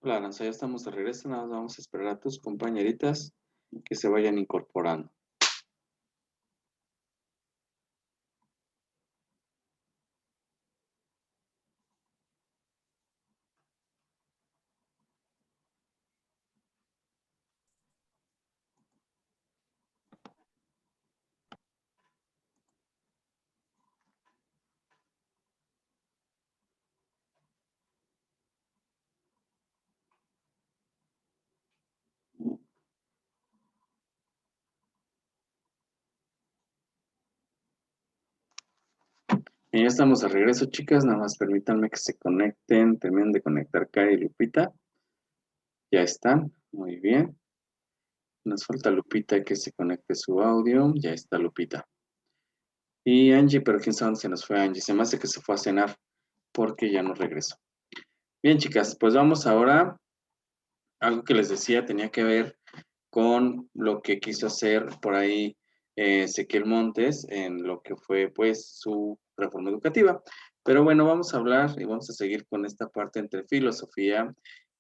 Hola, Aranza, ya estamos de regreso. Nada más vamos a esperar a tus compañeritas que se vayan incorporando. Y ya estamos de regreso, chicas. Nada más permítanme que se conecten. Terminen de conectar Cari y Lupita. Ya están. Muy bien. Nos falta Lupita que se conecte su audio. Ya está Lupita. Y Angie, pero quién sabe dónde se nos fue Angie. Se me hace que se fue a cenar porque ya no regresó. Bien, chicas, pues vamos ahora. Algo que les decía tenía que ver con lo que quiso hacer por ahí Ezequiel Montes en lo que fue pues su reforma educativa. Pero bueno, vamos a hablar y vamos a seguir con esta parte entre filosofía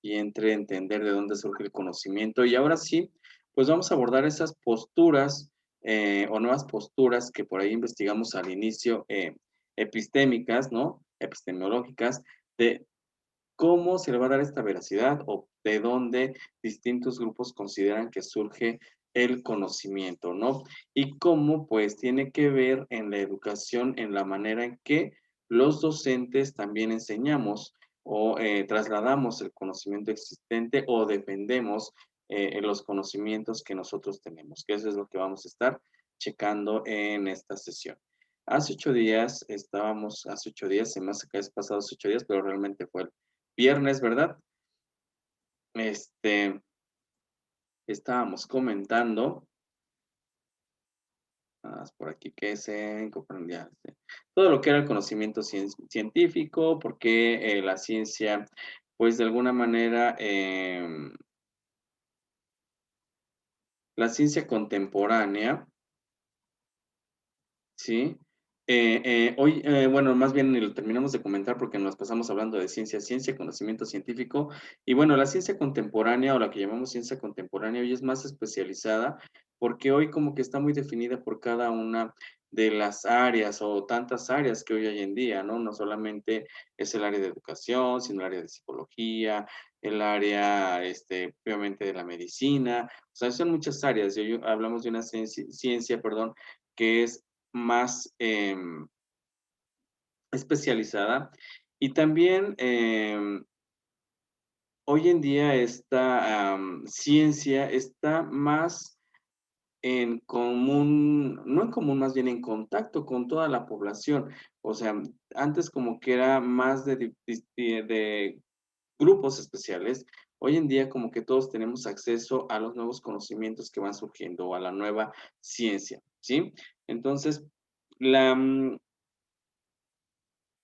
y entre entender de dónde surge el conocimiento. Y ahora sí, pues vamos a abordar esas posturas o nuevas posturas que por ahí investigamos al inicio, epistémicas, ¿no? Epistemológicas, de cómo se le va a dar esta veracidad o de dónde distintos grupos consideran que surge el conocimiento, ¿no? Y cómo pues tiene que ver en la educación, en la manera en que los docentes también enseñamos o trasladamos el conocimiento existente o defendemos los conocimientos que nosotros tenemos, que eso es lo que vamos a estar checando en esta sesión. Hace 8 días, se me hace que es pasados 8 días, pero realmente fue el viernes, ¿verdad? Estábamos comentando, por aquí que se comprendía todo lo que era el conocimiento científico, porque la ciencia, pues de alguna manera, la ciencia contemporánea, ¿sí? Hoy, bueno, más bien ni lo terminamos de comentar porque nos pasamos hablando de ciencia, conocimiento científico, y bueno, la ciencia contemporánea o la que llamamos ciencia contemporánea hoy es más especializada porque hoy como que está muy definida por cada una de las áreas o tantas áreas que hoy hay en día, ¿no? No solamente es el área de educación, sino el área de psicología, el área, obviamente, de la medicina, o sea, son muchas áreas, y hoy hablamos de una ciencia, perdón, que es más especializada. Y también hoy en día esta ciencia está más en común, no en común, más bien en contacto con toda la población. O sea, antes como que era más de grupos especiales. Hoy en día como que todos tenemos acceso a los nuevos conocimientos que van surgiendo o a la nueva ciencia, ¿sí? Entonces, la,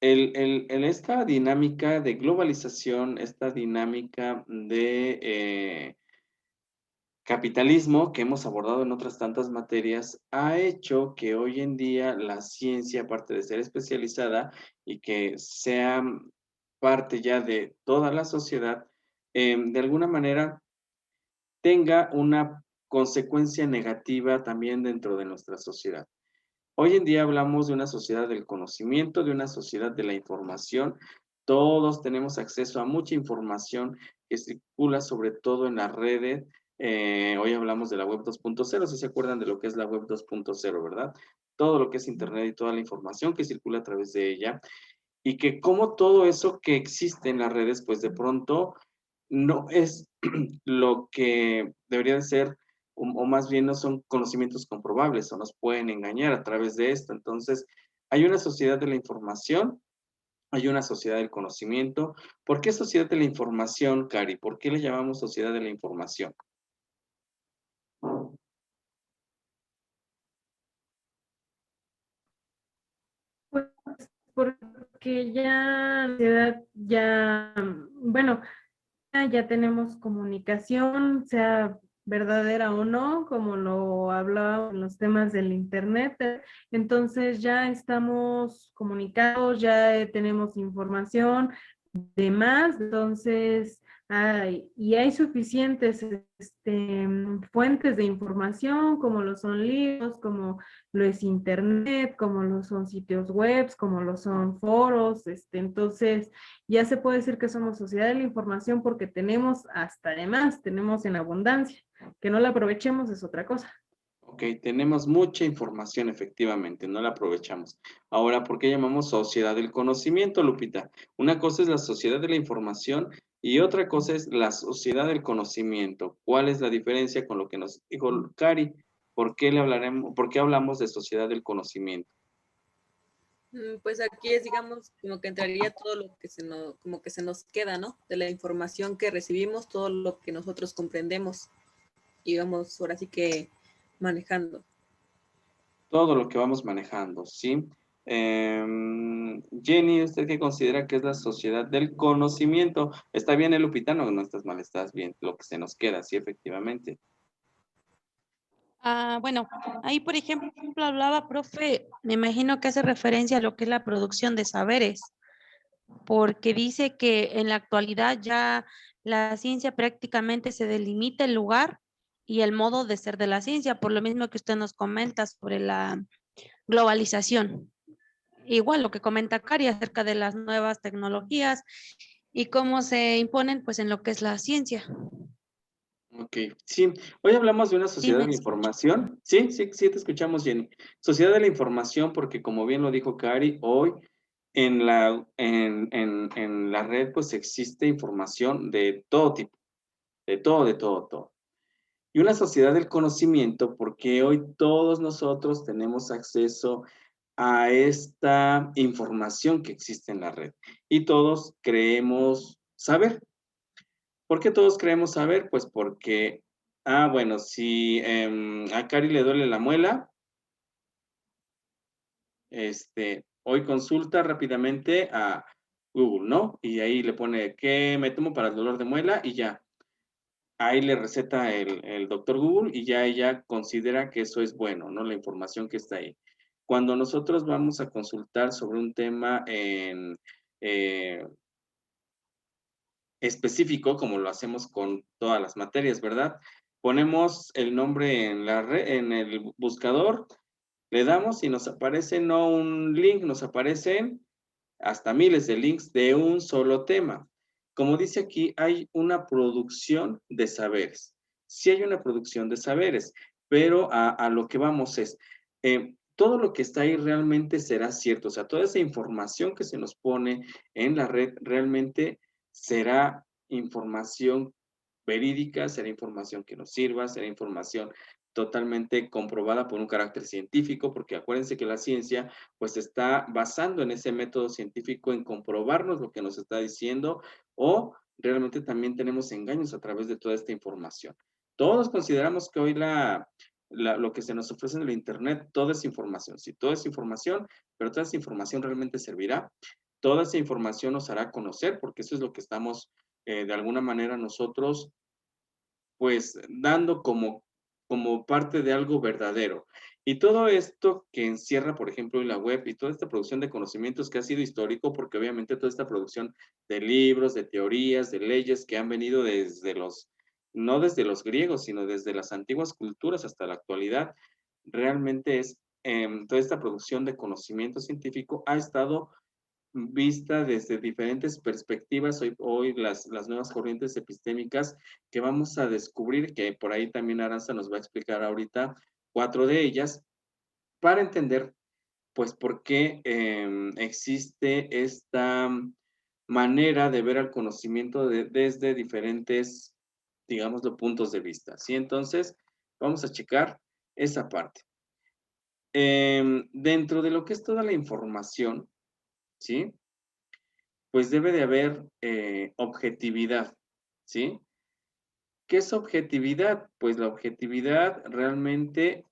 esta dinámica de globalización, esta dinámica de capitalismo que hemos abordado en otras tantas materias, ha hecho que hoy en día la ciencia, aparte de ser especializada y que sea parte ya de toda la sociedad, de alguna manera tenga una consecuencia negativa también dentro de nuestra sociedad. Hoy en día hablamos de una sociedad del conocimiento, de una sociedad de la información. Todos tenemos acceso a mucha información que circula sobre todo en las redes. Hoy hablamos de la web 2.0, si se acuerdan de lo que es la web 2.0, ¿verdad? Todo lo que es Internet y toda la información que circula a través de ella. Y que como todo eso que existe en las redes, pues de pronto no es lo que debería de ser, o más bien no son conocimientos comprobables o nos pueden engañar a través de esto. Entonces, hay una sociedad de la información, hay una sociedad del conocimiento. ¿Por qué sociedad de la información, Cari? ¿Por qué le llamamos sociedad de la información? Pues porque ya, la sociedad ya, bueno, ya tenemos comunicación, sea verdadera o no, como lo hablábamos en los temas del internet. Entonces ya estamos comunicados, ya tenemos información de más, entonces y hay suficientes fuentes de información, como lo son libros, como lo es internet, como lo son sitios web, como lo son foros. Entonces, ya se puede decir que somos sociedad de la información porque tenemos hasta además, tenemos en abundancia. Que no la aprovechemos es otra cosa. Ok, tenemos mucha información, efectivamente, no la aprovechamos. Ahora, ¿por qué llamamos sociedad del conocimiento, Lupita? Una cosa es la sociedad de la información y otra cosa es la sociedad del conocimiento. ¿Cuál es la diferencia con lo que nos dijo Cari? ¿Por qué le hablaremos, por qué hablamos de sociedad del conocimiento? Pues aquí es, digamos, como que entraría todo lo que como que se nos queda, ¿no? De la información que recibimos, todo lo que nosotros comprendemos y vamos ahora sí que manejando. Todo lo que vamos manejando, ¿sí? Jenny, ¿usted qué considera que es la sociedad del conocimiento? ¿Está bien, Lupita? No, no estás mal, estás bien. Lo que se nos queda, sí, efectivamente. Bueno, ahí por ejemplo hablaba, profe, me imagino que hace referencia a lo que es la producción de saberes, porque dice que en la actualidad ya la ciencia prácticamente se delimita el lugar y el modo de ser de la ciencia, por lo mismo que usted nos comenta sobre la globalización. Igual lo que comenta Cari acerca de las nuevas tecnologías y cómo se imponen pues en lo que es la ciencia. Ok, sí. Hoy hablamos de una Sí, sociedad me de la escucho. información. Sí, sí, sí, te escuchamos, Jenny. Sociedad de la información, porque como bien lo dijo Cari, hoy en la red pues existe información de todo tipo, de todo, todo. Y una sociedad del conocimiento, porque hoy todos nosotros tenemos acceso a esta información que existe en la red y todos creemos saber. ¿Por qué todos creemos saber? Pues porque, bueno, si a Cari le duele la muela, hoy consulta rápidamente a Google, ¿no? Y ahí le pone, ¿qué me tomo para el dolor de muela? Y ya, ahí le receta el doctor Google y ya ella considera que eso es bueno, ¿no? La información que está ahí. Cuando nosotros vamos a consultar sobre un tema eh, específico, como lo hacemos con todas las materias, ¿verdad? Ponemos el nombre en en el buscador, le damos y nos aparece no un link, nos aparecen hasta miles de links de un solo tema. Como dice aquí, hay una producción de saberes. Sí hay una producción de saberes, pero a lo que vamos es, todo lo que está ahí realmente será cierto. O sea, toda esa información que se nos pone en la red realmente será información verídica, será información que nos sirva, será información totalmente comprobada por un carácter científico, porque acuérdense que la ciencia pues se está basando en ese método científico en comprobarnos lo que nos está diciendo o realmente también tenemos engaños a través de toda esta información. Todos consideramos que hoy lo que se nos ofrece en el Internet, toda es información, sí, toda es información, pero toda esa información realmente servirá. Toda esa información nos hará conocer, porque eso es lo que estamos de alguna manera nosotros pues dando como parte de algo verdadero. Y todo esto que encierra, por ejemplo, la web y toda esta producción de conocimientos que ha sido histórico, porque obviamente toda esta producción de libros, de teorías, de leyes que han venido no desde los griegos, sino desde las antiguas culturas hasta la actualidad, realmente es toda esta producción de conocimiento científico ha estado vista desde diferentes perspectivas, hoy las nuevas corrientes epistémicas que vamos a descubrir, que por ahí también Aranza nos va a explicar ahorita 4 de ellas, para entender, pues, por qué existe esta manera de ver al conocimiento desde diferentes, digámoslo, puntos de vista, ¿sí? Entonces, vamos a checar esa parte. Dentro de lo que es toda la información, ¿sí? Pues debe de haber objetividad, ¿sí? ¿Qué es objetividad? Pues la objetividad realmente,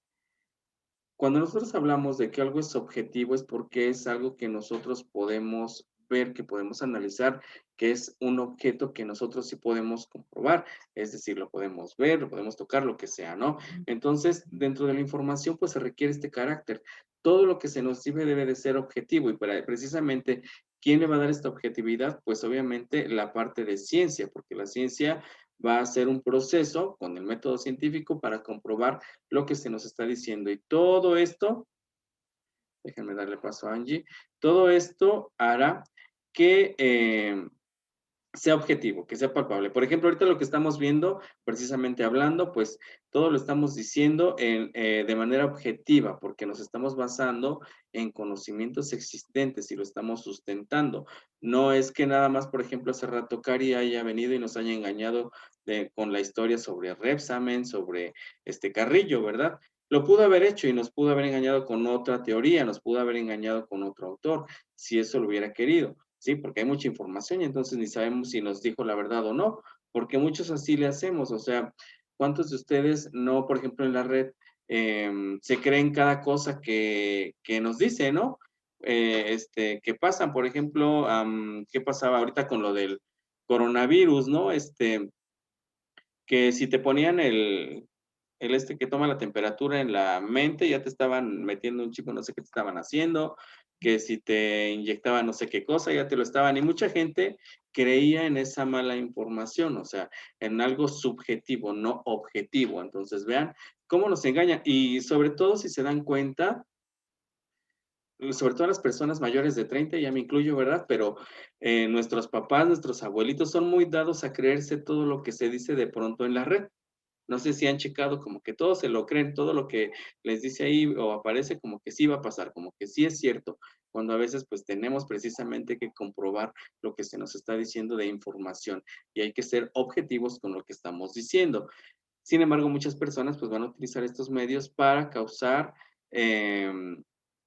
cuando nosotros hablamos de que algo es objetivo, es porque es algo que nosotros podemos ver, que podemos analizar, que es un objeto que nosotros sí podemos comprobar, es decir, lo podemos ver, lo podemos tocar, lo que sea, ¿no? Entonces, dentro de la información, pues se requiere este carácter. Todo lo que se nos debe de ser objetivo y precisamente ¿Quién le va a dar esta objetividad? Pues obviamente la parte de ciencia, porque la ciencia va a hacer un proceso con el método científico para comprobar lo que se nos está diciendo. Y todo esto, déjenme darle paso a Angie, todo esto hará que sea objetivo, que sea palpable. Por ejemplo, ahorita lo que estamos viendo, precisamente hablando, pues todo lo estamos diciendo de manera objetiva, porque nos estamos basando en conocimientos existentes y lo estamos sustentando. No es que nada más, por ejemplo, hace rato Cari haya venido y nos haya engañado con la historia sobre Repsamen, sobre Carrillo, ¿verdad? Lo pudo haber hecho y nos pudo haber engañado con otra teoría, nos pudo haber engañado con otro autor, si eso lo hubiera querido. Sí, porque hay mucha información y entonces ni sabemos si nos dijo la verdad o no, porque muchos así le hacemos, o sea, ¿cuántos de ustedes no, por ejemplo, en la red se creen cada cosa que nos dice, ¿no? Que pasan, por ejemplo, ¿qué pasaba ahorita con lo del coronavirus, ¿no? Que si te ponían el que toma la temperatura en la mente, ya te estaban metiendo un chip, no sé qué te estaban haciendo, que si te inyectaban no sé qué cosa, ya te lo estaban, y mucha gente creía en esa mala información, o sea, en algo subjetivo, no objetivo. Entonces, vean cómo nos engañan, y sobre todo si se dan cuenta, sobre todo las personas mayores de 30, ya me incluyo, ¿verdad? Pero nuestros papás, nuestros abuelitos son muy dados a creerse todo lo que se dice de pronto en la red. No sé si han checado como que todos se lo creen, todo lo que les dice ahí o aparece como que sí va a pasar, como que sí es cierto, cuando a veces pues tenemos precisamente que comprobar lo que se nos está diciendo de información y hay que ser objetivos con lo que estamos diciendo. Sin embargo, muchas personas pues van a utilizar estos medios para causar,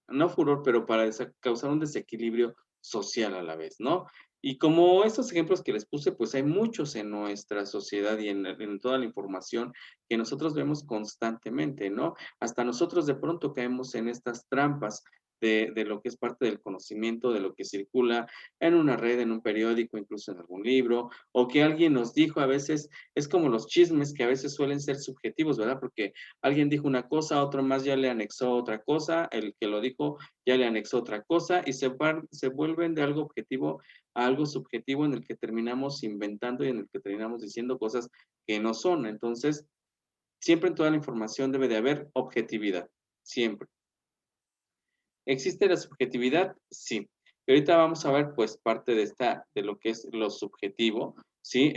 no furor, pero para causar un desequilibrio social a la vez, ¿no? Y como estos ejemplos que les puse, pues hay muchos en nuestra sociedad y en toda la información que nosotros vemos constantemente, ¿no? Hasta nosotros de pronto caemos en estas trampas de lo que es parte del conocimiento, de lo que circula en una red, en un periódico, incluso en algún libro, o que alguien nos dijo. A veces es como los chismes que a veces suelen ser subjetivos, ¿verdad? Porque alguien dijo una cosa, otro más ya le anexó otra cosa, el que lo dijo ya le anexó otra cosa y se vuelven de algo objetivo a algo subjetivo en el que terminamos inventando y en el que terminamos diciendo cosas que no son. Entonces, siempre en toda la información debe de haber objetividad, siempre. ¿Existe la subjetividad? Sí. Y ahorita vamos a ver pues parte de lo que es lo subjetivo, ¿sí?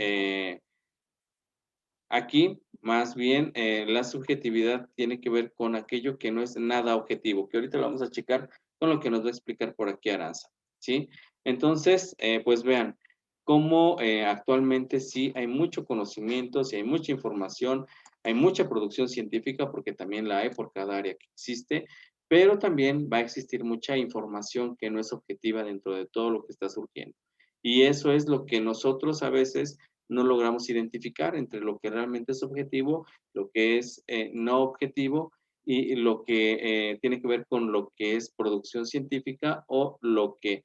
Aquí, más bien, la subjetividad tiene que ver con aquello que no es nada objetivo, que ahorita lo vamos a checar con lo que nos va a explicar por aquí Aranza, ¿sí? Entonces, pues vean cómo actualmente sí hay mucho conocimiento, sí hay mucha información, hay mucha producción científica, porque también la hay por cada área que existe, pero también va a existir mucha información que no es objetiva dentro de todo lo que está surgiendo. Y eso es lo que nosotros a veces no logramos identificar entre lo que realmente es objetivo, lo que es no objetivo y lo que tiene que ver con lo que es producción científica o lo que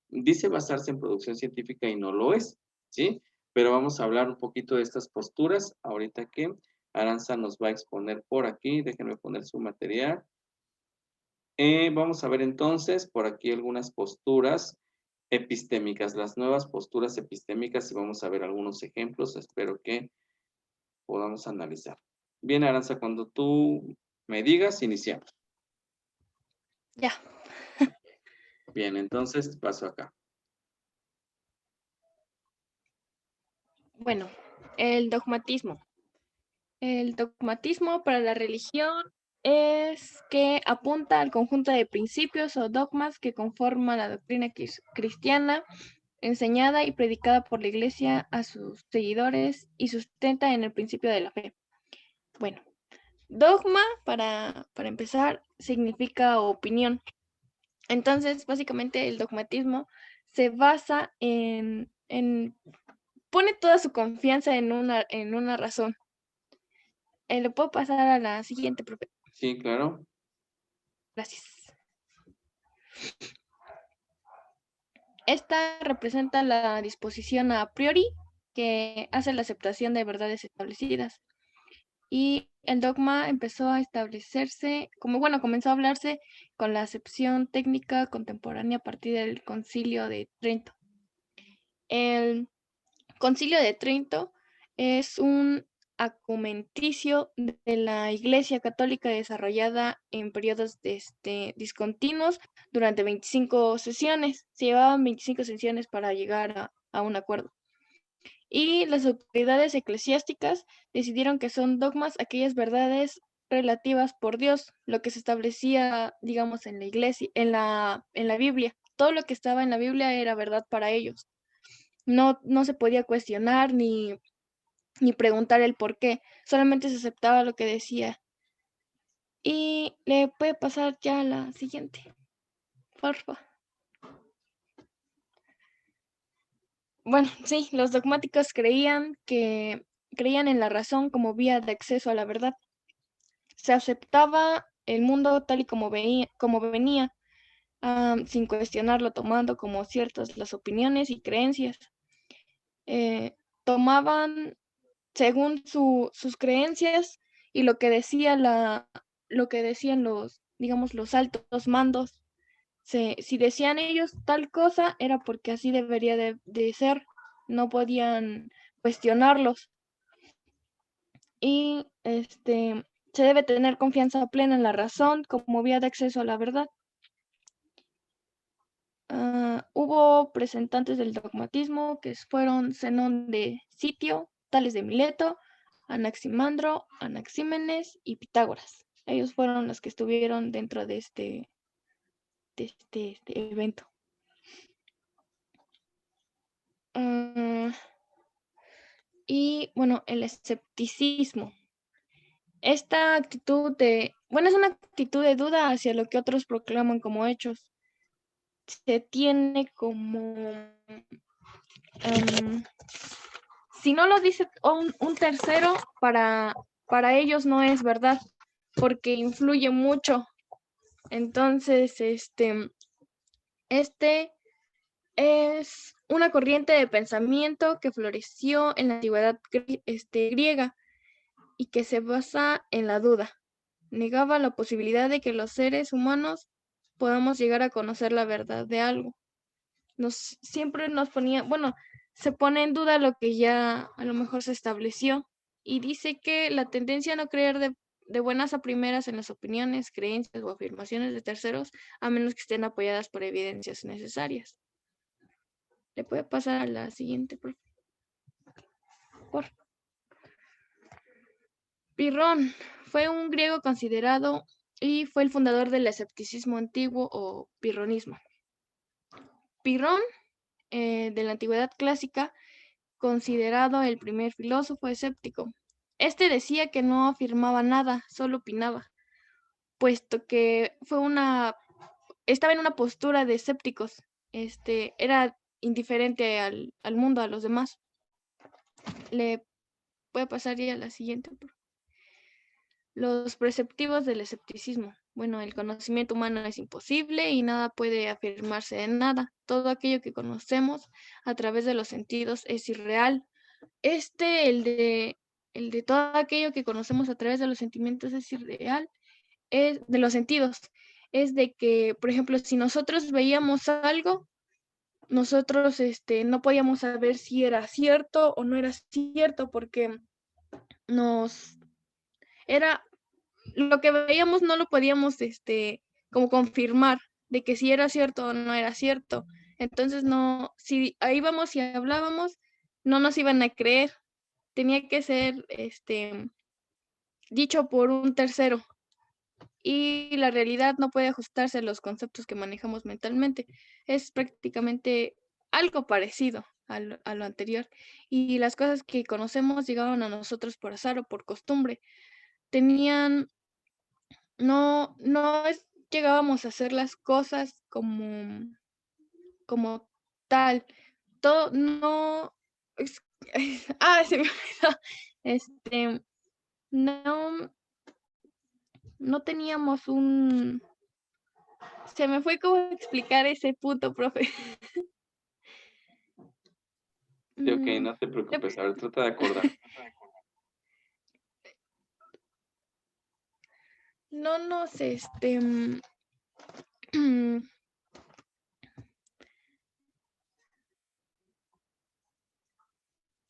dice basarse en producción científica y no lo es, ¿sí? Pero vamos a hablar un poquito de estas posturas ahorita que Aranza nos va a exponer por aquí. Déjenme poner su material. Vamos a ver entonces por aquí algunas posturas epistémicas, las nuevas posturas epistémicas, y vamos a ver algunos ejemplos. Espero que podamos analizar. Bien, Aranza, cuando tú me digas, iniciamos. Ya. Bien, entonces paso acá. Bueno, el dogmatismo. El dogmatismo para la religión es que apunta al conjunto de principios o dogmas que conforman la doctrina cristiana enseñada y predicada por la Iglesia a sus seguidores y sustenta en el principio de la fe. Bueno, dogma, para empezar, significa opinión. Entonces, básicamente, el dogmatismo se basa pone toda su confianza en una razón. ¿Le puedo pasar a la siguiente, profe? Sí, claro. Gracias. Esta representa la disposición a priori que hace la aceptación de verdades establecidas. y el dogma empezó a establecerse, comenzó a hablarse con la acepción técnica contemporánea a partir del Concilio de Trento. El Concilio de Trento es un acumenticio de la Iglesia Católica desarrollada en periodos discontinuos durante 25 sesiones. Se llevaban 25 sesiones para llegar a un acuerdo. Y las autoridades eclesiásticas decidieron que son dogmas aquellas verdades relativas por Dios, lo que se establecía, digamos, en la iglesia, en la Biblia. Todo lo que estaba en la Biblia era verdad para ellos. No se podía cuestionar ni preguntar el por qué, solamente se aceptaba lo que decía. Y le puede pasar ya a la siguiente, porfa. Bueno, sí, los dogmáticos creían en la razón como vía de acceso a la verdad. Se aceptaba el mundo tal y como venía, sin cuestionarlo, tomando como ciertas las opiniones y creencias. Tomaban según sus creencias y lo que decían los, digamos, los altos mandos. Si decían ellos tal cosa, era porque así debería de ser, no podían cuestionarlos. Y se debe tener confianza plena en la razón como vía de acceso a la verdad. Hubo representantes del dogmatismo que fueron Zenón de Sitio, Tales de Mileto, Anaximandro, Anaxímenes y Pitágoras. Ellos fueron los que estuvieron dentro de este evento. Y bueno, el escepticismo. Esta actitud es una actitud de duda hacia lo que otros proclaman como hechos. Se tiene como, si no lo dice un tercero, para ellos no es verdad, porque influye mucho. Entonces, es una corriente de pensamiento que floreció en la antigüedad griega y que se basa en la duda. Negaba la posibilidad de que los seres humanos podamos llegar a conocer la verdad de algo. Siempre nos ponía, se pone en duda lo que ya a lo mejor se estableció y dice que la tendencia a no creer de buenas a primeras en las opiniones, creencias o afirmaciones de terceros, a menos que estén apoyadas por evidencias necesarias. ¿Le puede pasar a la siguiente, por favor? Pirrón fue un griego considerado y fue el fundador del escepticismo antiguo o pirronismo. Pirrón, de la antigüedad clásica, considerado el primer filósofo escéptico. Decía que no afirmaba nada, solo opinaba, puesto que estaba en una postura de escépticos. Era indiferente al mundo, a los demás. Le puede pasar ya a la siguiente. Los preceptivos del escepticismo. El conocimiento humano es imposible y nada puede afirmarse de nada. Todo aquello que conocemos a través de los sentidos es irreal. El de todo aquello que conocemos a través de los sentimientos es irreal, es de los sentidos. Es de que, por ejemplo, si nosotros veíamos algo, nosotros no podíamos saber si era cierto o no era cierto, porque era lo que veíamos, no lo podíamos como confirmar de que si era cierto o no era cierto. Entonces si ahí íbamos y hablábamos, no nos iban a creer. Tenía que ser dicho por un tercero. Y la realidad no puede ajustarse a los conceptos que manejamos mentalmente. Es prácticamente algo parecido a lo anterior. Y las cosas que conocemos llegaban a nosotros por azar o por costumbre. No llegábamos a hacer las cosas como tal. Todo, no, se me olvidó. No teníamos se me fue cómo explicar ese punto, profe. Sí, ok, no te preocupes, a ver, trata de acordar. no nos,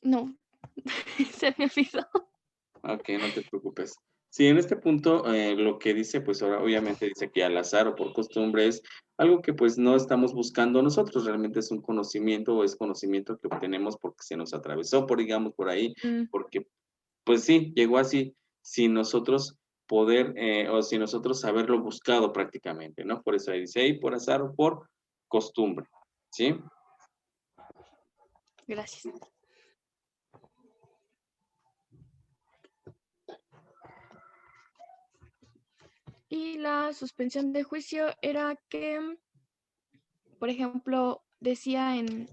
no, se me olvidó. Ok, no te preocupes. Sí, en este punto lo que dice, pues ahora obviamente dice que al azar o por costumbre es algo que pues no estamos buscando nosotros, realmente es un conocimiento o es conocimiento que obtenemos porque se nos atravesó, por digamos, por ahí, Mm, porque pues sí, llegó así, sin nosotros poder o sin nosotros haberlo buscado prácticamente, ¿no? Por eso ahí dice, ahí por azar o por costumbre, ¿sí? gracias. Y la suspensión de juicio era que, por ejemplo, decía en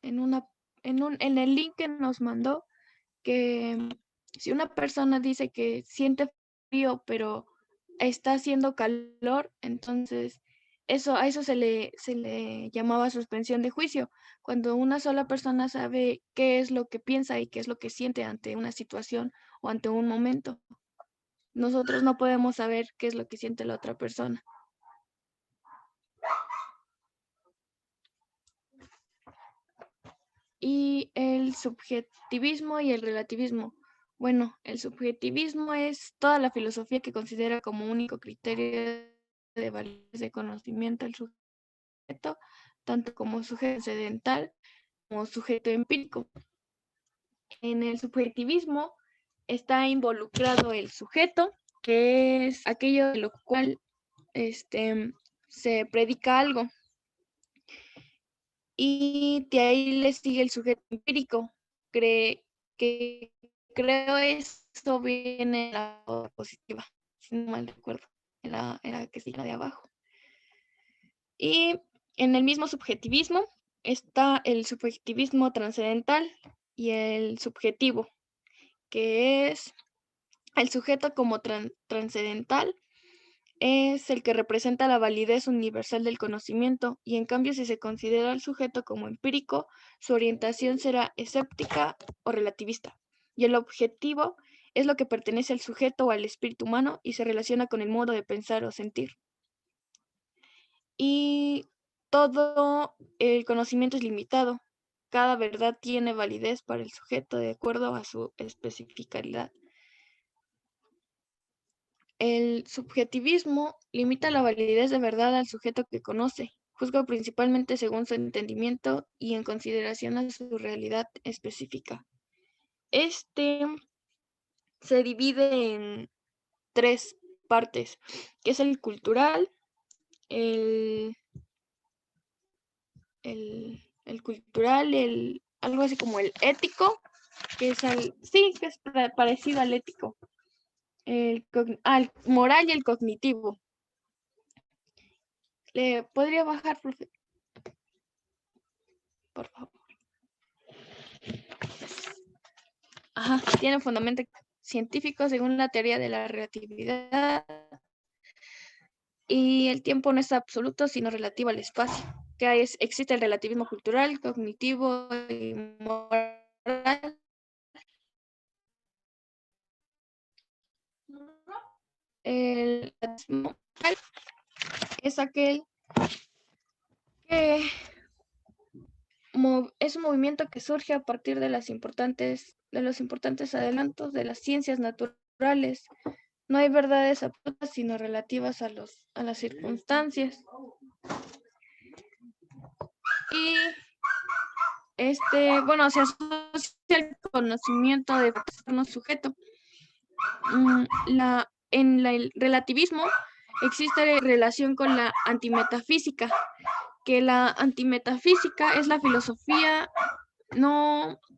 el link que nos mandó que si una persona dice que siente frío, pero está haciendo calor, entonces a eso se le llamaba suspensión de juicio, cuando una sola persona sabe qué es lo que piensa y qué es lo que siente ante una situación o ante un momento. Nosotros no podemos saber qué es lo que siente la otra persona. Y el subjetivismo y el relativismo. Bueno, el subjetivismo es toda la filosofía que considera como único criterio de validez de conocimiento el sujeto, tanto como sujeto incidental como sujeto empírico. En el subjetivismo está involucrado el sujeto, que es aquello de lo cual se predica algo. Y de ahí le sigue el sujeto empírico, que creo esto viene en la positiva, si no mal recuerdo, era que sigue la de abajo. Y en el mismo subjetivismo está el subjetivismo trascendental y el subjetivo, que es el sujeto como trascendental, es el que representa la validez universal del conocimiento y en cambio si se considera al sujeto como empírico, su orientación será escéptica o relativista. Y el objetivo es lo que pertenece al sujeto o al espíritu humano y se relaciona con el modo de pensar o sentir. Y todo el conocimiento es limitado. Cada verdad tiene validez para el sujeto de acuerdo a su especificidad. El subjetivismo limita la validez de verdad al sujeto que conoce, juzga principalmente según su entendimiento y en consideración a su realidad específica. Este se divide en 3 partes, que es el cultural, el cultural, algo así como el ético, que es que es parecido al ético, el moral y el cognitivo. ¿Le podría bajar, profe? Por favor. Ajá, tiene fundamento científico según la teoría de la relatividad y el tiempo no es absoluto sino relativo al espacio. Existe el relativismo cultural, cognitivo y moral. El relativismo moral es aquel que es un movimiento que surge a partir de los importantes adelantos de las ciencias naturales. No hay verdades absolutas, sino relativas a las circunstancias. Y bueno, se asocia el conocimiento de un sujeto. En el relativismo existe relación con la antimetafísica, que la antimetafísica es la filosofía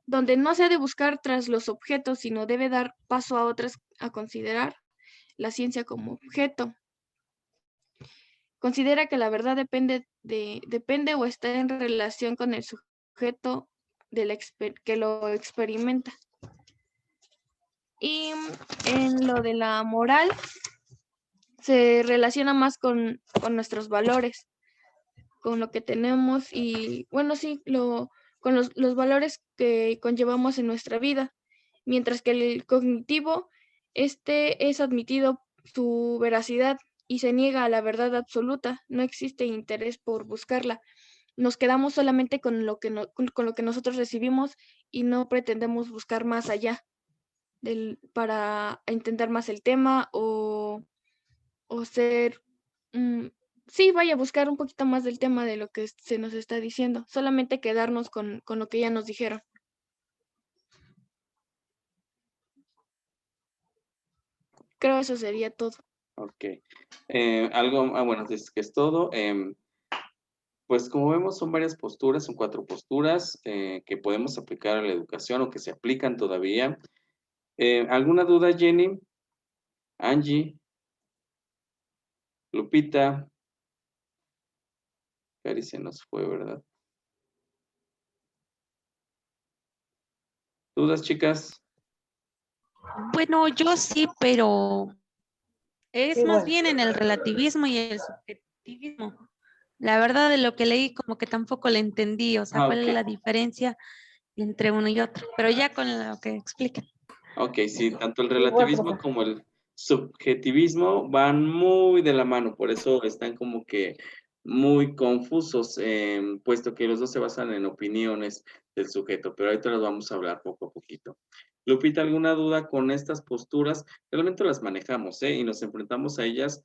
donde no se ha de buscar tras los objetos, sino debe dar paso a otras a considerar la ciencia como objeto. Considera que la verdad depende o está en relación con el sujeto que lo experimenta. Y en lo de la moral se relaciona más con nuestros valores, con lo que tenemos y, bueno, sí, con los valores que conllevamos en nuestra vida, mientras que el cognitivo, es admitido su veracidad y se niega a la verdad absoluta. No existe interés por buscarla. Nos quedamos solamente con lo que, con lo que nosotros recibimos y no pretendemos buscar más allá para entender más el tema o ser, sí, vaya a buscar un poquito más del tema de lo que se nos está diciendo, solamente quedarnos con lo que ya nos dijeron. Creo eso sería todo. Ok. Bueno, es que es todo. Pues como vemos son varias posturas, son 4 posturas que podemos aplicar a la educación o que se aplican todavía. ¿Alguna duda, Jenny? Angie, Lupita. Cari se nos fue, ¿verdad? ¿Dudas, chicas? Bueno, yo sí, pero es más Igual. bien en el relativismo y el subjetivismo. La verdad de lo que leí como que tampoco le entendí, o sea, cuál Ok. es la diferencia entre uno y otro, pero ya con lo que explican. Ok, sí, tanto el Igual, relativismo profe. como el subjetivismo van muy de la mano, por eso están como que muy confusos, puesto que los dos se basan en opiniones del sujeto, pero ahorita los vamos a hablar poco a poquito. Lupita, ¿alguna duda con estas posturas? Realmente las manejamos, ¿eh? Y nos enfrentamos a ellas,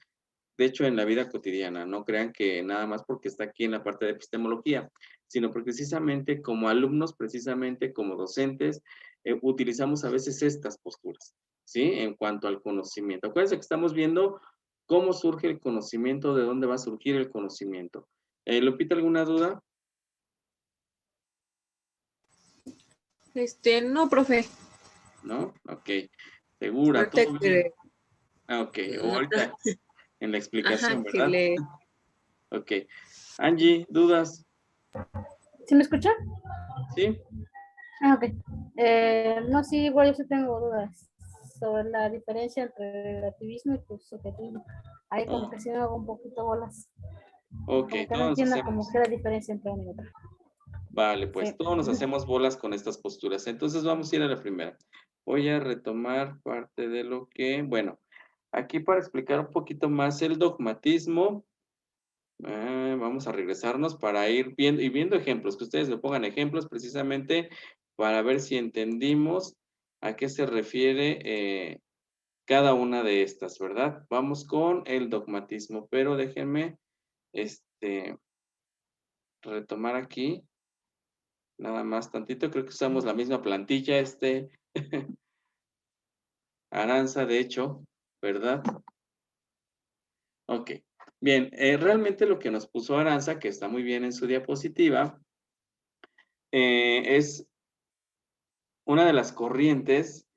de hecho, en la vida cotidiana. No crean que nada más porque está aquí en la parte de epistemología, sino porque precisamente como alumnos, precisamente como docentes, utilizamos a veces estas posturas, ¿sí? En cuanto al conocimiento. Acuérdense que estamos viendo cómo surge el conocimiento, de dónde va a surgir el conocimiento. Lupita, ¿alguna duda? No, profe. ¿No? Ok. ¿Segura? Ahorita ¿Todo bien? que, Ah, ok. O ahorita en la ajá, explicación, que ¿verdad? le, Ok. Angie, ¿dudas? ¿Sí me escucha? ¿Sí? Ah, ok. No, sí, igual yo sí tengo dudas sobre la diferencia entre relativismo y pues, subjetivismo. Ahí como Oh, que sí me hago un poquito bolas. ok, Como que no todos nos entiendo como hacemos. que la diferencia entre uno y otro. Vale, Sí. pues todos nos hacemos bolas con estas posturas. Entonces vamos a ir a la primera. Voy a retomar parte de lo que, bueno, aquí para explicar un poquito más el dogmatismo, vamos a regresarnos para ir viendo ejemplos, que ustedes me pongan ejemplos precisamente para ver si entendimos a qué se refiere cada una de estas, ¿verdad? Vamos con el dogmatismo, pero déjenme retomar aquí. Nada más tantito, creo que usamos la misma plantilla, Aranza, de hecho, ¿verdad? Ok. Bien, realmente lo que nos puso Aranza, que está muy bien en su diapositiva, es una de las corrientes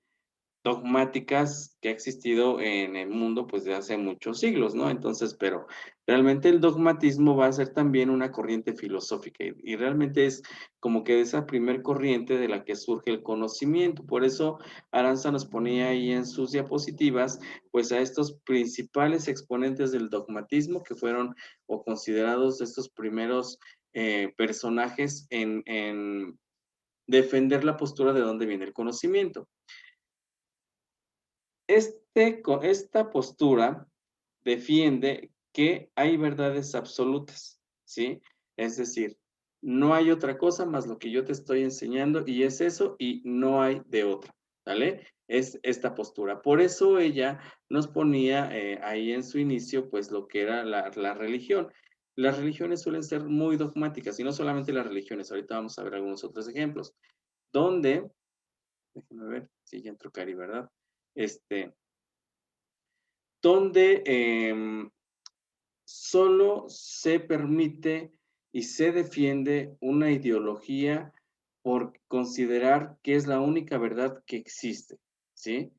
dogmáticas que ha existido en el mundo pues de hace muchos siglos, ¿no? Entonces, pero realmente el dogmatismo va a ser también una corriente filosófica y realmente es como que esa primer corriente de la que surge el conocimiento. Por eso Aranza nos ponía ahí en sus diapositivas pues a estos principales exponentes del dogmatismo que fueron o considerados estos primeros personajes en defender la postura de dónde viene el conocimiento. Esta postura defiende que hay verdades absolutas, ¿sí? Es decir, no hay otra cosa más lo que yo te estoy enseñando y es eso y no hay de otra, ¿vale? Es esta postura. Por eso ella nos ponía ahí en su inicio, pues lo que era la religión. Las religiones suelen ser muy dogmáticas y no solamente las religiones, ahorita vamos a ver algunos otros ejemplos, donde, déjenme ver, sí, ya entró Cari, ¿verdad? Donde solo se permite y se defiende una ideología por considerar que es la única verdad que existe, ¿sí?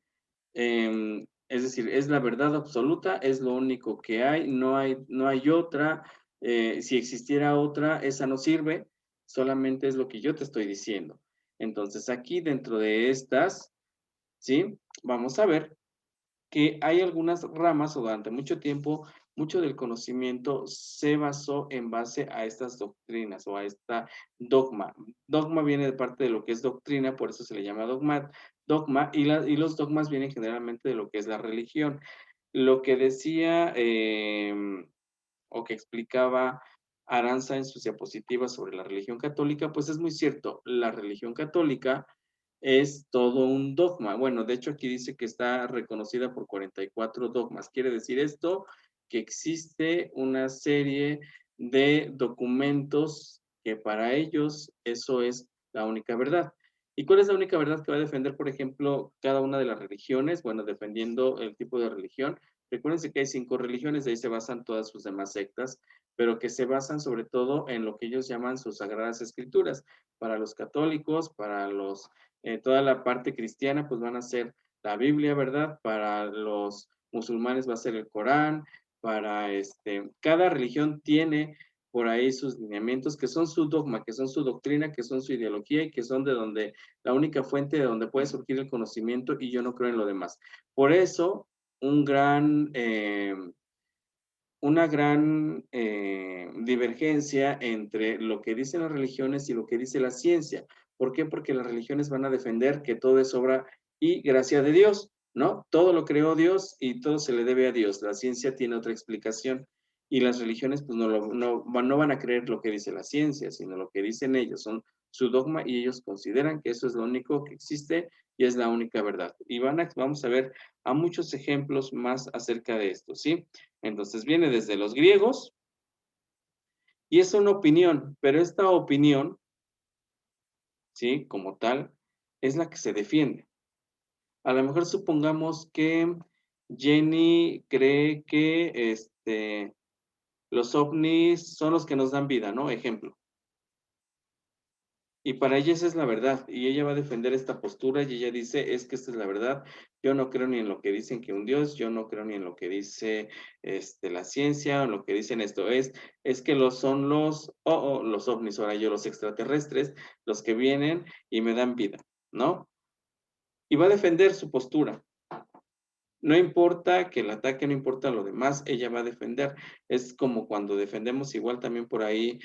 Es decir, es la verdad absoluta, es lo único que hay, no hay otra. Si existiera otra, esa no sirve, solamente es lo que yo te estoy diciendo. Entonces, aquí dentro de estas, ¿sí? Vamos a ver que hay algunas ramas o durante mucho tiempo, mucho del conocimiento se basó en base a estas doctrinas o a esta dogma. Dogma viene de parte de lo que es doctrina, por eso se le llama dogma y los dogmas vienen generalmente de lo que es la religión. lo que decía o que explicaba Aranza en sus diapositivas sobre la religión católica, pues es muy cierto. La religión católica es todo un dogma. Bueno, de hecho aquí dice que está reconocida por 44 dogmas. Quiere decir esto que existe una serie de documentos que para ellos eso es la única verdad. ¿Y cuál es la única verdad que va a defender, por ejemplo, cada una de las religiones? Bueno, defendiendo el tipo de religión. Recuérdense que hay 5 religiones, de ahí se basan todas sus demás sectas, pero que se basan sobre todo en lo que ellos llaman sus sagradas escrituras. Para los católicos, para los toda la parte cristiana, pues van a ser la Biblia, ¿verdad? Para los musulmanes va a ser el Corán, para cada religión tiene por ahí sus lineamientos, que son su dogma, que son su doctrina, que son su ideología y que son de donde, la única fuente de donde puede surgir el conocimiento, y yo no creo en lo demás. Por eso, una gran divergencia entre lo que dicen las religiones y lo que dice la ciencia. ¿Por qué? Porque las religiones van a defender que todo es obra y gracia de Dios, ¿no? Todo lo creó Dios y todo se le debe a Dios. La ciencia tiene otra explicación y las religiones pues no van a creer lo que dice la ciencia, sino lo que dicen ellos, son su dogma y ellos consideran que eso es lo único que existe y es la única verdad. Y vamos a ver a muchos ejemplos más acerca de esto, ¿sí? Entonces viene desde los griegos y es una opinión, pero esta opinión, ¿sí? Como tal, es la que se defiende. A lo mejor supongamos que Jenny cree que los ovnis son los que nos dan vida, ¿no? Ejemplo. Y para ella esa es la verdad, y ella va a defender esta postura, y ella dice, es que esta es la verdad, yo no creo ni en lo que dicen que un Dios, yo no creo ni en lo que dice la ciencia, o lo que dicen esto, es que son los ovnis, ahora yo, los extraterrestres, los que vienen y me dan vida, ¿no? Y va a defender su postura. No importa que el ataque, no importa lo demás, ella va a defender. Es como cuando defendemos igual también por ahí,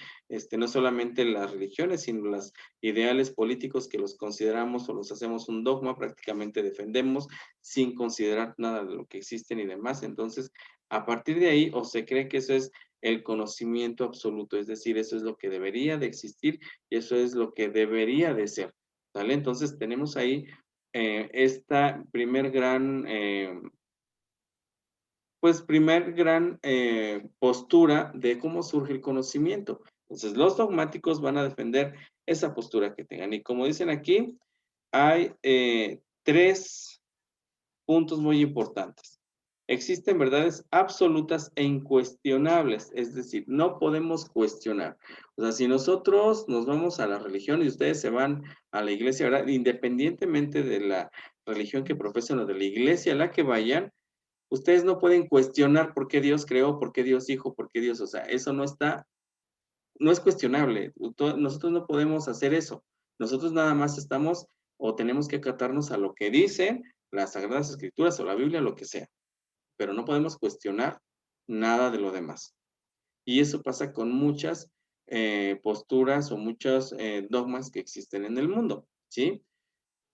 no solamente las religiones, sino los ideales políticos que los consideramos o los hacemos un dogma, prácticamente defendemos sin considerar nada de lo que existe ni demás. Entonces, a partir de ahí, o se cree que eso es el conocimiento absoluto, es decir, eso es lo que debería de existir y eso es lo que debería de ser, ¿vale? Entonces, tenemos ahí esta primer gran postura de cómo surge el conocimiento. Entonces, los dogmáticos van a defender esa postura que tengan. Y como dicen aquí, hay 3 puntos muy importantes. Existen verdades absolutas e incuestionables, es decir, no podemos cuestionar. O sea, si nosotros nos vamos a la religión y ustedes se van a la iglesia, ¿verdad? Independientemente de la religión que profesen o de la iglesia a la que vayan, ustedes no pueden cuestionar por qué Dios creó, por qué Dios dijo, por qué Dios, o sea, eso no es cuestionable. Nosotros no podemos hacer eso. Nosotros nada más estamos o tenemos que acatarnos a lo que dicen las Sagradas Escrituras o la Biblia, lo que sea, pero no podemos cuestionar nada de lo demás. Y eso pasa con muchas posturas o muchos dogmas que existen en el mundo, ¿sí?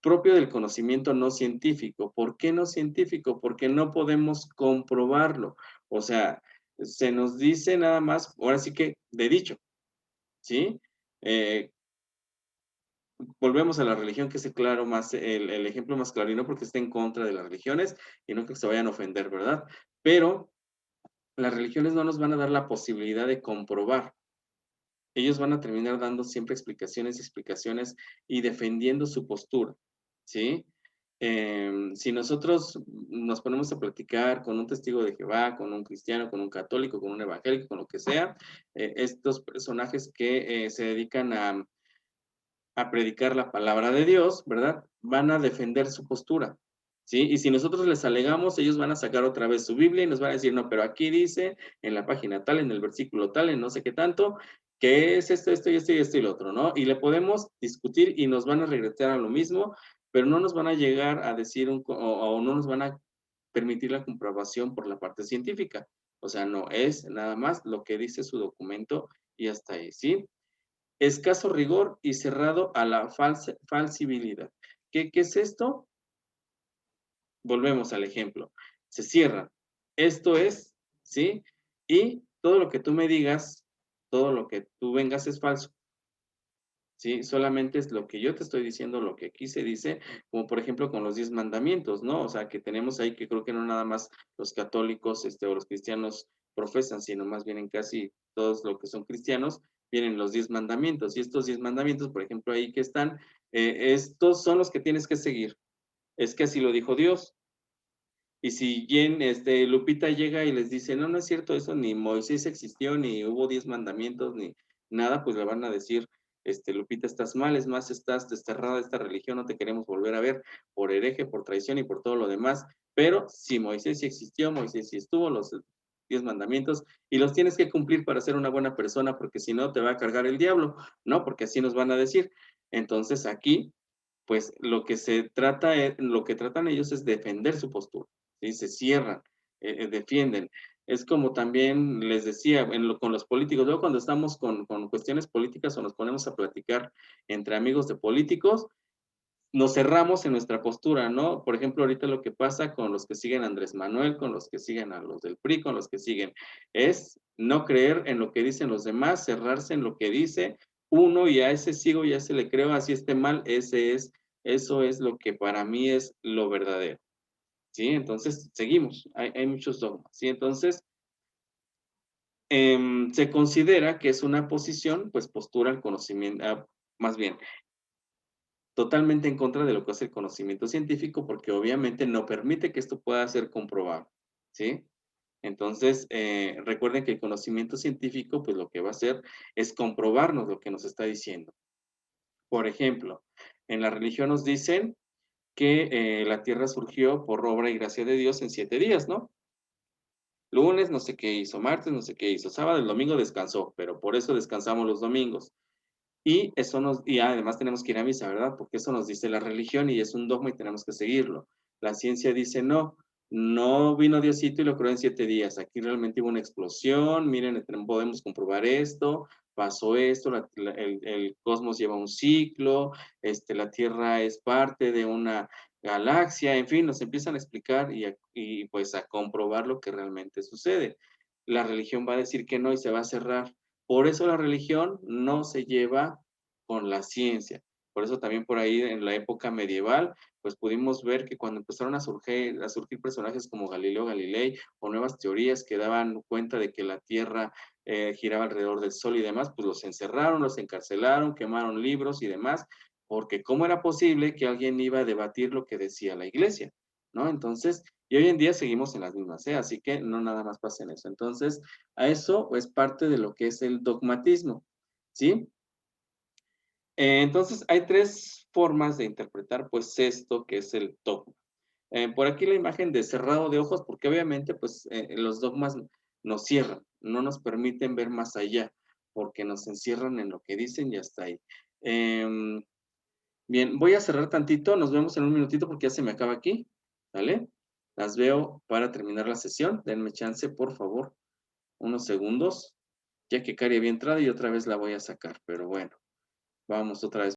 Propio del conocimiento no científico. ¿Por qué no científico? Porque no podemos comprobarlo. O sea, se nos dice nada más, ahora sí que de dicho, ¿sí? Volvemos a la religión, que es el ejemplo más claro, y no porque esté en contra de las religiones, y no que se vayan a ofender, ¿verdad? Pero las religiones no nos van a dar la posibilidad de comprobar. Ellos van a terminar dando siempre explicaciones y defendiendo su postura, ¿sí? Si nosotros nos ponemos a platicar con un testigo de Jehová, con un cristiano, con un católico, con un evangélico, con lo que sea, estos personajes que se dedican a predicar la palabra de Dios, ¿verdad? Van a defender su postura, ¿sí? Y si nosotros les alegamos, ellos van a sacar otra vez su Biblia y nos van a decir, no, pero aquí dice, en la página tal, en el versículo tal, en no sé qué tanto, que es esto y lo otro, ¿no? Y le podemos discutir y nos van a regresar a lo mismo, pero no nos van a llegar a decir o no nos van a permitir la comprobación por la parte científica. O sea, no, es nada más lo que dice su documento y hasta ahí, ¿sí? Escaso rigor y cerrado a la falsibilidad. ¿Qué es esto? Volvemos al ejemplo. Se cierran. esto es, ¿sí? Y todo lo que tú me digas, todo lo que tú vengas es falso. ¿Sí? Solamente es lo que yo te estoy diciendo, lo que aquí se dice, como por ejemplo con los 10 mandamientos, ¿no? O sea, que tenemos ahí que creo que no nada más los católicos o los cristianos profesan, sino más bien en casi todos los que son cristianos, vienen los 10 mandamientos. Y estos 10 mandamientos, por ejemplo, ahí que están, estos son los que tienes que seguir. Es que así lo dijo Dios. Y si Lupita llega y les dice, no, no es cierto eso, ni Moisés existió, ni hubo 10 mandamientos, ni nada, pues le van a decir, Lupita, estás mal, es más, estás desterrada de esta religión, no te queremos volver a ver por hereje, por traición y por todo lo demás. Pero si Moisés sí existió, Moisés sí estuvo, los 10 mandamientos, y los tienes que cumplir para ser una buena persona, porque si no te va a cargar el diablo, ¿no? Porque así nos van a decir. Entonces aquí, pues lo que lo que tratan ellos es defender su postura. ¿Sí? Se cierran, defienden. Es como también les decía con los políticos, luego cuando estamos con cuestiones políticas o nos ponemos a platicar entre amigos de políticos, nos cerramos en nuestra postura, ¿no? Por ejemplo, ahorita lo que pasa con los que siguen a Andrés Manuel, con los que siguen a los del PRI, con los que siguen, es no creer en lo que dicen los demás, cerrarse en lo que dice uno y a ese sigo y a ese le creo, así esté mal, eso es lo que para mí es lo verdadero. ¿Sí? Entonces, seguimos, hay muchos dogmas, ¿sí? Entonces, se considera que es una posición, pues postura al conocimiento, más bien, totalmente en contra de lo que es el conocimiento científico, porque obviamente no permite que esto pueda ser comprobado, ¿sí? Entonces, recuerden que el conocimiento científico, pues lo que va a hacer es comprobarnos lo que nos está diciendo. Por ejemplo, en la religión nos dicen que la Tierra surgió por obra y gracia de Dios en 7 días, ¿no? Lunes no sé qué hizo, martes no sé qué hizo, sábado, el domingo descansó, pero por eso descansamos los domingos. Y además tenemos que ir a misa, ¿verdad? Porque eso nos dice la religión y es un dogma y tenemos que seguirlo. La ciencia dice no, no vino Diosito y lo creó en 7 días. Aquí realmente hubo una explosión, miren, podemos comprobar esto, pasó esto, el cosmos lleva un ciclo, la Tierra es parte de una galaxia, en fin, nos empiezan a explicar y pues a comprobar lo que realmente sucede. La religión va a decir que no y se va a cerrar. Por eso la religión no se lleva con la ciencia. Por eso también por ahí en la época medieval, pues pudimos ver que cuando empezaron a surgir personajes como Galileo Galilei o nuevas teorías que daban cuenta de que la Tierra giraba alrededor del Sol y demás, pues los encerraron, los encarcelaron, quemaron libros y demás, porque ¿cómo era posible que alguien iba a debatir lo que decía la iglesia? ¿No? Entonces, y hoy en día seguimos en las mismas, ¿eh? Así que no nada más pasa en eso. Entonces, a eso es parte de lo que es el dogmatismo, ¿sí? Entonces, hay 3 formas de interpretar, pues, esto que es el dogma. Por aquí la imagen de cerrado de ojos, porque obviamente, pues, los dogmas nos cierran, no nos permiten ver más allá, porque nos encierran en lo que dicen y hasta ahí. Bien, voy a cerrar tantito, nos vemos en un minutito porque ya se me acaba aquí, ¿vale? Las veo para terminar la sesión, denme chance, por favor, unos segundos, ya que Cari había entrado y otra vez la voy a sacar, pero bueno, vamos otra vez.